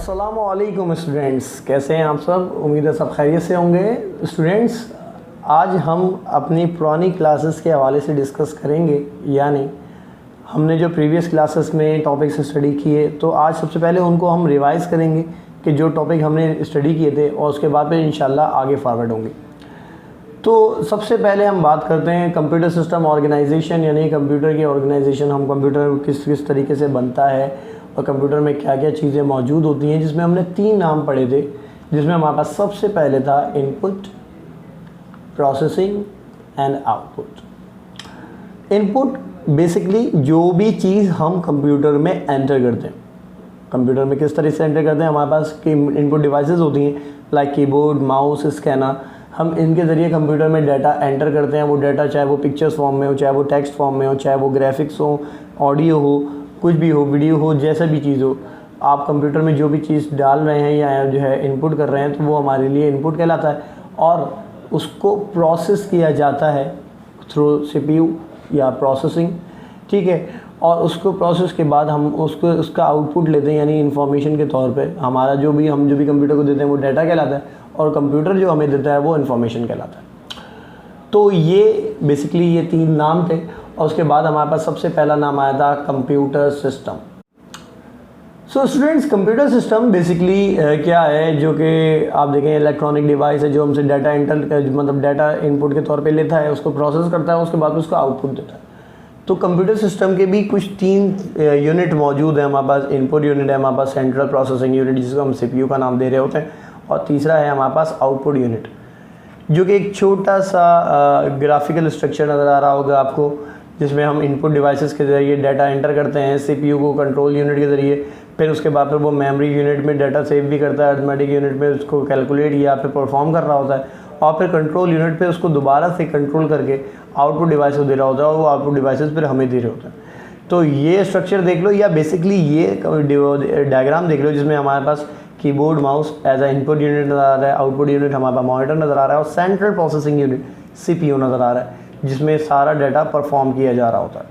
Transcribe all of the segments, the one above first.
अस्सलामुअलैकुम स्टूडेंट्स, कैसे हैं आप सब। उम्मीद है सब खैरियत से होंगे। स्टूडेंट्स, आज हम अपनी पुरानी क्लासेस के हवाले से डिस्कस करेंगे, यानी हमने जो प्रीवियस क्लासेस में टॉपिक्स स्टडी किए, तो आज सबसे पहले उनको हम रिवाइज़ करेंगे कि जो टॉपिक हमने स्टडी किए थे, और उसके बाद में इंशाल्लाह आगे फॉरवर्ड होंगे। तो सबसे पहले हम बात करते हैं कंप्यूटर सिस्टम ऑर्गेनाइजेशन, यानी कंप्यूटर की ऑर्गेनाइजेशन। हम कंप्यूटर किस तरीके से बनता है और कंप्यूटर में क्या क्या चीज़ें मौजूद होती हैं, जिसमें हमने 3 नाम पढ़े थे। जिसमें हमारे पास सबसे पहले था input, processing and output. Input basically जो भी चीज़ हम कंप्यूटर में एंटर करते हैं। कंप्यूटर में किस तरह से एंटर करते हैं, हमारे पास इनपुट डिवाइसेस होती हैं लाइक कीबोर्ड, माउस, स्कैनर। हम इनके ज़रिए कंप्यूटर में डाटा एंटर करते हैं। वो डाटा चाहे वो पिक्चर्स फॉर्म में हो, चाहे वो टेक्स्ट फॉर्म में हो, चाहे वो ग्राफिक्स हो, ऑडियो हो, कुछ भी हो, वीडियो हो, जैसा भी चीज़ हो, आप कंप्यूटर में जो भी चीज़ डाल रहे हैं या जो है इनपुट कर रहे हैं, तो वो हमारे लिए इनपुट कहलाता है। और उसको प्रोसेस किया जाता है थ्रू सीपीयू या प्रोसेसिंग, ठीक है। और उसको प्रोसेस के बाद हम उसका आउटपुट लेते हैं, यानी इन्फॉर्मेशन के तौर पे हम जो भी कंप्यूटर को देते हैं वो डाटा कहलाता है, और कंप्यूटर जो हमें देता है वो इन्फॉर्मेशन कहलाता है। तो ये बेसिकली ये 3 नाम थे। और उसके बाद हमारे पास सबसे पहला नाम आया था computer system. So students, computer system basically क्या है, जो कि आप देखें इलेक्ट्रॉनिक डिवाइस है जो हमसे डाटा मतलब डाटा इनपुट के तौर पे लेता है, उसको प्रोसेस करता है, उसके बाद उसको आउटपुट देता है। तो कंप्यूटर सिस्टम के भी कुछ 3 यूनिट मौजूद है हमारे पास। इनपुट यूनिट है हमारे पास, सेंट्रल प्रोसेसिंग यूनिट जिसको हम सीपीयू का नाम दे रहे होते हैं, और तीसरा है हमारे पास आउटपुट यूनिट, जो कि एक छोटा सा ग्राफिकल स्ट्रक्चर नज़र आ रहा होगा आपको, जिसमें हम इनपुट डिवाइसेस के ज़रिए डाटा एंटर करते हैं सीपीयू को कंट्रोल यूनिट के ज़रिए। फिर उसके बाद फिर वो मेमोरी यूनिट में डाटा सेव भी करता है, अरिथमेटिक यूनिट में उसको कैलकुलेट या फिर परफॉर्म कर रहा होता है, और फिर कंट्रोल यूनिट पे उसको दोबारा से कंट्रोल करके आउटपुट डिवाइस को दे रहा होता है, और वो आउटपुट डिवाइसेस फिर हमें दे रहे होते हैं। तो ये स्ट्रक्चर देख लो, या बेसिकली ये डायग्राम देख लो, जिसमें हमारे पास keyboard, mouse as a input unit नज़र आ रहा है, आउटपुट यूनिट हमारे पास मॉनिटर नज़र आ रहा है, और सेंट्रल प्रोसेसिंग यूनिट सीपीयू नज़र आ रहा है, जिसमें सारा डाटा परफॉर्म किया जा रहा होता है।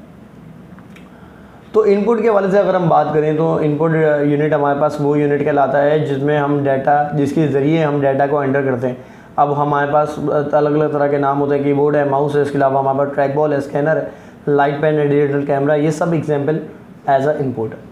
तो इनपुट के हवाले से अगर हम बात करें, तो इनपुट यूनिट हमारे पास वो यूनिट कहलाता है जिसमें हम डाटा, जिसके ज़रिए हम डाटा को एंटर करते हैं। अब हमारे पास अलग अलग तरह के नाम होते हैं, कीबोर्ड है, माउस है, इसके अलावा हमारे पास ट्रैक बॉल है, स्कैनर है, लाइट पेन है, डिजिटल कैमरा, ये सब एग्जाम्पल एज अ इनपुट है।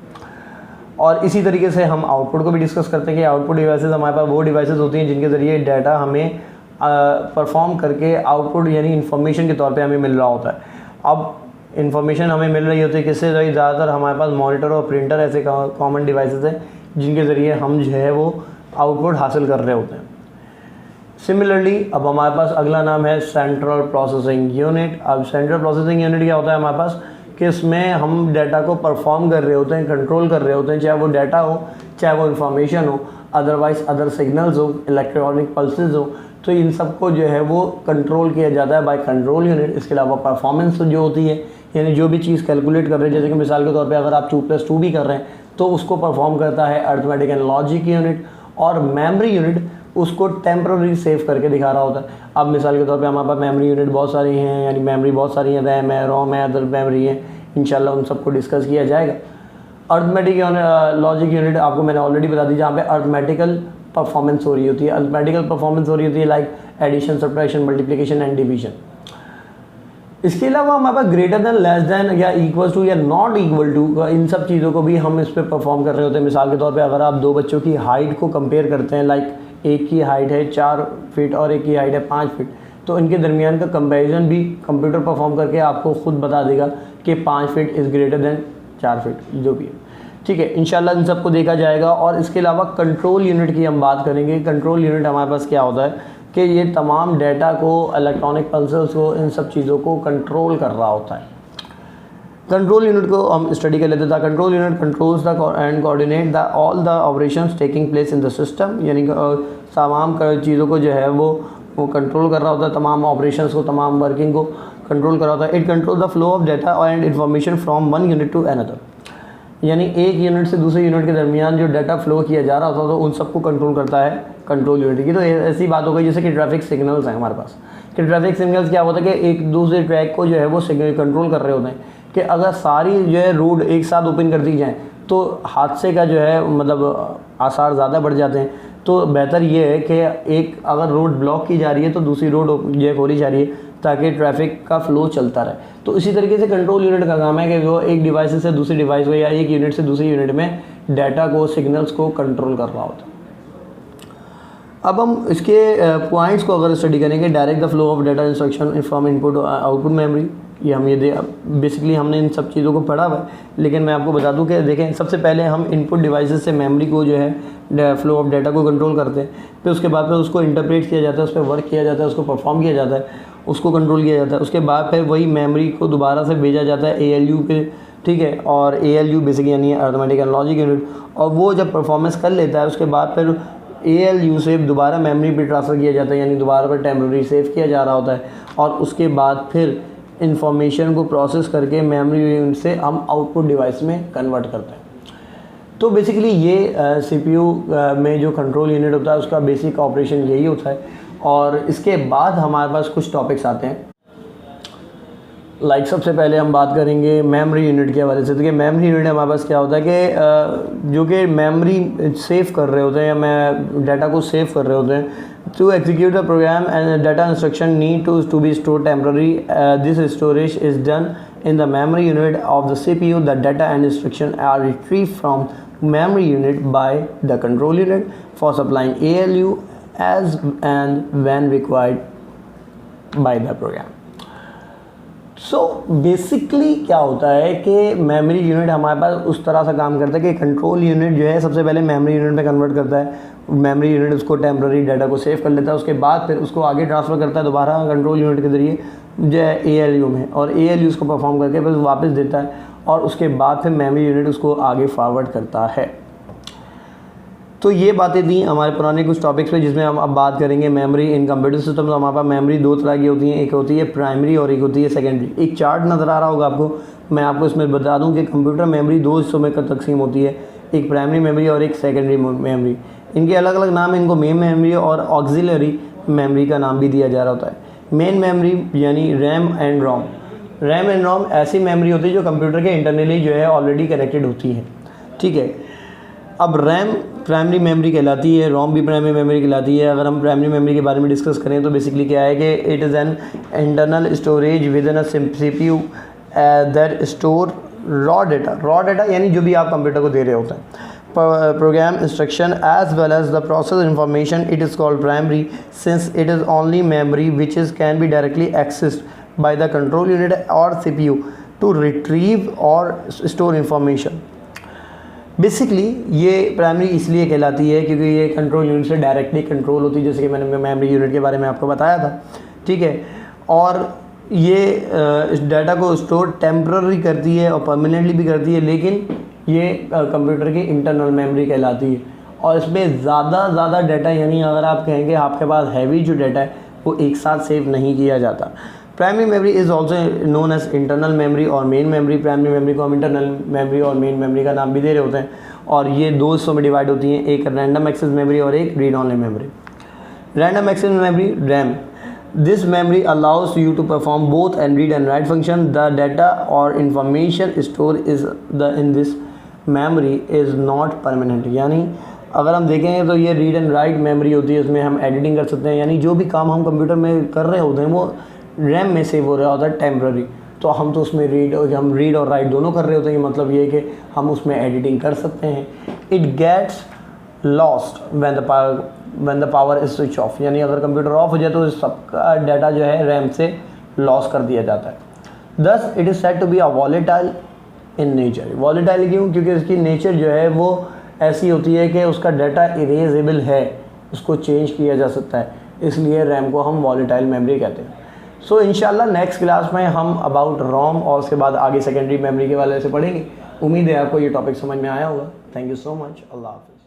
और इसी तरीके से हम आउटपुट को भी डिस्कस करते हैं कि आउटपुट डिवाइसेस हमारे पास वो डिवाइसेस होती हैं जिनके ज़रिए डाटा हमें परफॉर्म करके आउटपुट यानी इन्फॉर्मेशन के तौर पे हमें मिल रहा होता है। अब इन्फॉर्मेशन हमें मिल रही होती है किससे, ज़्यादातर हमारे पास मॉनिटर और प्रिंटर ऐसे कॉमन डिवाइसेस हैं जिनके ज़रिए हम जो है वो आउटपुट हासिल कर रहे होते हैं। सिमिलरली अब हमारे पास अगला नाम है सेंट्रल प्रोसेसिंग यूनिट। अब सेंट्रल प्रोसेसिंग यूनिट क्या होता है हमारे पास, कि इसमें हम डाटा को परफॉर्म कर रहे होते हैं, कंट्रोल कर रहे होते हैं, चाहे वो डाटा हो, चाहे वो इन्फॉर्मेशन हो, अदरवाइज अदर सिग्नल्स हो, इलेक्ट्रॉनिक पल्सेस हो, तो इन सबको जो है वो कंट्रोल किया जाता है बाय कंट्रोल यूनिट। इसके अलावा परफॉर्मेंस जो होती है, यानी जो भी चीज़ कैलकुलेट कर रहे हैं, जैसे कि मिसाल के तौर पे अगर आप 2+2 भी कर रहे हैं तो उसको परफॉर्म करता है अरिथमेटिक एंड लॉजिक यूनिट। और मेमोरी यूनिट उसको टेम्पररी सेव करके दिखा रहा होता है। अब मिसाल के तौर पे हमारे पास मेमोरी यूनिट बहुत सारी हैं, यानी मेमोरी बहुत सारी हैं, रैम है, रोम है, अदर मेमोरी है, इंशाल्लाह उन सबको डिस्कस किया जाएगा। अरिथमेटिक लॉजिक यूनिट आपको मैंने ऑलरेडी बता दी, जहाँ पे अरिथमेटिकल परफॉर्मेंस हो रही होती है। अरिथमेटिकल परफॉर्मेंस हो रही होती है like addition, subtraction, multiplication and division. इसके अलावा हमारे पास ग्रेटर देन, लेस देन या इक्वल टू या नॉट इक्वल टू, इन सब चीज़ों को भी हम इस पर परफॉर्म कर रहे होते हैं। मिसाल के तौर पे अगर आप 2 बच्चों की हाइट को कंपेयर करते हैं, लाइक एक की हाइट है 4 फीट और एक की हाइट है 5 फीट, तो इनके दरमियान का कंपैरिजन भी कंप्यूटर परफॉर्म करके आपको खुद बता देगा कि 5 feet is greater than 4 feet, जो भी है, ठीक है। इंशाल्लाह इन सबको देखा जाएगा। और इसके अलावा कंट्रोल यूनिट की हम बात करेंगे। कंट्रोल यूनिट हमारे पास क्या होता है कि ये तमाम डाटा को, इलेक्ट्रॉनिक पल्सेस को, इन सब चीज़ों को कंट्रोल कर रहा होता है। कंट्रोल यूनिट को हम स्टडी कर लेते थे। Control unit controls the end coordinate the all the operations taking place in the system, यानी तमाम चीज़ों को जो है वो कंट्रोल कर रहा होता है, तमाम ऑपरेशंस को, तमाम वर्किंग को कंट्रोल कर रहा होता है। It control the flow of data and information from one unit to another, यानी एक यूनिट से दूसरे यूनिट के दरमियान जो डाटा फ्लो किया जा रहा होता है तो उन सबको कंट्रोल करता है कंट्रोल यूनिट की। तो ऐसी बात हो गई जैसे कि ट्रैफिक सिग्नल्स हैं हमारे पास, कि ट्रैफिक सिग्नल्स क्या होता है कि एक दूसरे ट्रैक को जो है वो कंट्रोल कर रहे होते हैं, कि अगर सारी जो है रोड एक साथ ओपन कर दी जाए तो हादसे का जो है मतलब आसार ज़्यादा बढ़ जाते हैं। तो बेहतर ये है कि एक अगर रोड ब्लॉक की जा रही है तो दूसरी रोड ये खोली जा रही है ताकि ट्रैफिक का फ़्लो चलता रहे। तो इसी तरीके से कंट्रोल यूनिट का काम है कि वो एक डिवाइस से दूसरी डिवाइस में या एक यूनिट से दूसरी यूनिट में डाटा को, सिग्नल्स को कंट्रोल कर रहा होता है। अब हम इसके पॉइंट्स को अगर स्टडी करेंगे, direct the flow of data instruction from input output memory, ये हम बेसिकली हमने इन सब चीज़ों को पढ़ा हुआ है, लेकिन मैं आपको बता दूं कि देखें सबसे पहले हम इनपुट डिवाइसेस से मेमोरी को जो है फ्लो ऑफ डाटा को कंट्रोल करते हैं, फिर उसके बाद फिर उसको इंटरप्रेट किया जाता है, उस पर वर्क किया जाता है, उसको परफॉर्म किया जाता है, उसको कंट्रोल किया जाता है। उसके बाद फिर वही मेमोरी को दोबारा से भेजा जाता है ALU पे, ठीक है, और ALU बेसिकली यानी अरिथमेटिक एंड लॉजिक यूनिट, और वो जब परफॉर्मेंस कर लेता है उसके बाद फिर ALU से दोबारा मेमोरी पे ट्रांसफ़र किया जाता है, यानी दोबारा पर टेम्परेरी सेव किया जा रहा होता है, और उसके बाद फिर इंफॉर्मेशन को प्रोसेस करके मेमोरी यूनिट से हम आउटपुट डिवाइस में कन्वर्ट करते हैं। तो बेसिकली ये CPU में जो कंट्रोल यूनिट होता है उसका बेसिक ऑपरेशन यही होता है। और इसके बाद हमारे पास कुछ टॉपिक्स आते हैं, सबसे पहले हम बात करेंगे मेमोरी यूनिट के हवाले से। देखिए मेमोरी यूनिट हमारे पास क्या होता है कि जो कि मेमोरी सेव कर रहे होते हैं या मैं डाटा को सेव कर रहे होते हैं। To execute the program and data instruction need to be store temporary, this storage is done in the memory unit of the CPU. The data and instruction are retrieved from memory unit by the control unit for supplying ALU as and when required by the program. So basically क्या होता है कि memory unit हमारे पास उस तरह से काम करता है कि कंट्रोल यूनिट जो है सबसे पहले मेमोरी यूनिट में कन्वर्ट करता है, मेमोरी यूनिट उसको टेम्पररी डाटा को सेव कर लेता है, उसके बाद फिर उसको आगे ट्रांसफ़र करता है दोबारा कंट्रोल यूनिट के ज़रिए जो है ALU में, और ALU उसको परफॉर्म करके फिर वापस देता है, और उसके बाद फिर मेमोरी यूनिट उसको आगे फॉरवर्ड करता है। तो ये बातें थी हमारे पुराने कुछ टॉपिक्स पे, जिसमें हम अब बात करेंगे मेमोरी इन कंप्यूटर सिस्टम। तो हमारे पास मेमोरी दो तरह की होती हैं, एक होती है प्राइमरी और एक होती है सेकेंडरी। एक चार्ट नज़र आ रहा होगा आपको, मैं आपको इसमें बता दूं कि कंप्यूटर मेमोरी दो हिस्सों में तकसीम होती है, एक प्राइमरी मेमोरी और एक सेकेंडरी मेमोरी। इनके अलग अलग नाम है, इनको मेन मेमोरी और ऑक्सिलरी मेमोरी का नाम भी दिया जा रहा होता है। मेन मेमोरी यानी RAM and ROM. RAM and ROM ऐसी मेमोरी होती है जो कंप्यूटर के इंटरनली जो है ऑलरेडी कनेक्टेड होती है, ठीक है। अब रैम प्राइमरी मेमोरी कहलाती है, रोम भी प्राइमरी मेमोरी कहलाती है। अगर हम प्राइमरी मेमोरी के बारे में डिस्कस करें तो बेसिकली क्या है कि it is an internal storage with in a CPU that store raw data यानी जो भी आप कंप्यूटर को दे रहे होते हैं, program instruction as well as the process information. It is called primary since it is only memory which can be directly accessed by the control unit or CPU to retrieve or store information. Basically ये primary इसलिए कहलाती है क्योंकि ये control unit से directly control होती है, जैसे कि मैंने मेमोरी यूनिट के बारे में आपको बताया था, ठीक है। और ये इस डाटा को स्टोर टेम्पररी करती है और परमानेंटली भी करती है, लेकिन ये कंप्यूटर की इंटरनल मेमोरी कहलाती है। और इसमें ज़्यादा डाटा, यानी अगर आप कहेंगे आपके पास हैवी जो डाटा है वो एक साथ सेव नहीं किया जाता। Primary memory is also known as internal memory और मेन मेमोरी। प्राइमरी मेमोरी को हम इंटरनल मेमोरी और मेन मेमोरी का नाम भी दे रहे होते हैं, और ये दो हिस्सों में डिवाइड होती हैं, एक रैंडम एक्सेस मेमोरी और एक read only memory. Random access memory RAM, this memory allows you to perform both and read and write function. The data or information stored in this memory is not permanent. यानी अगर हम देखेंगे तो ये read and write memory होती है, उसमें हम एडिटिंग कर सकते हैं, यानी जो भी काम हम कंप्यूटर में कर रहे होते हैं वो रैम में सेव हो रहा होता है टेम्पररी। तो हम तो उसमें हम रीड और राइट दोनों कर रहे होते हैं, मतलब ये कि हम उसमें एडिटिंग कर सकते हैं। It gets lost when the power is switch off, यानी अगर कंप्यूटर ऑफ हो जाए तो सबका डाटा जो है रैम से लॉस कर दिया जाता है। Thus it is said to be a volatile in nature. volatile क्यों? क्योंकि इसकी नेचर जो है वो ऐसी होती है कि उसका डाटा इरेजेबल है, उसको चेंज किया जा सकता है, इसलिए रैम को हम volatile मेमोरी कहते हैं। सो इंशाल्लाह नेक्स्ट क्लास में हम अबाउट रोम और उसके बाद आगे सेकेंडरी मेमोरी के वाले से पढ़ेंगे। उम्मीद है आपको ये टॉपिक समझ में आया होगा। Thank you so much. अल्लाह हाफ़िज़।